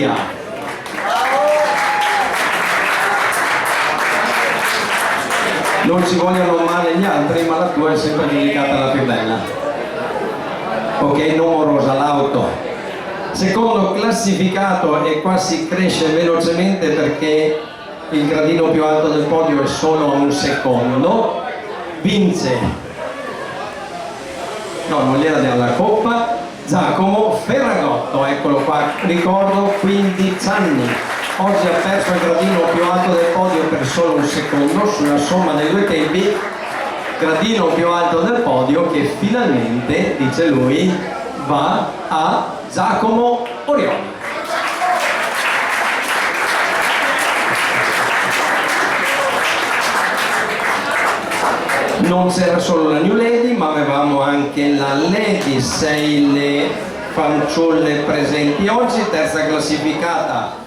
Maria. Non ci vogliono male gli altri, ma la tua è sempre dedicata alla più bella. Ok, numero l'auto. Secondo classificato, e qua si cresce velocemente perché il gradino più alto del podio è solo a un secondo, vince, no, non gliela diamo la coppa, Giacomo Ferragotto, eccolo qua, ricordo 15 anni, oggi ha perso il gradino più alto del podio per solo un secondo sulla somma dei due tempi, gradino più alto del podio che finalmente, dice lui, va a Giacomo Orioli. Non c'era solo la New Lady, ma avevamo anche la Lady, 6 le fanciulle presenti oggi, terza classificata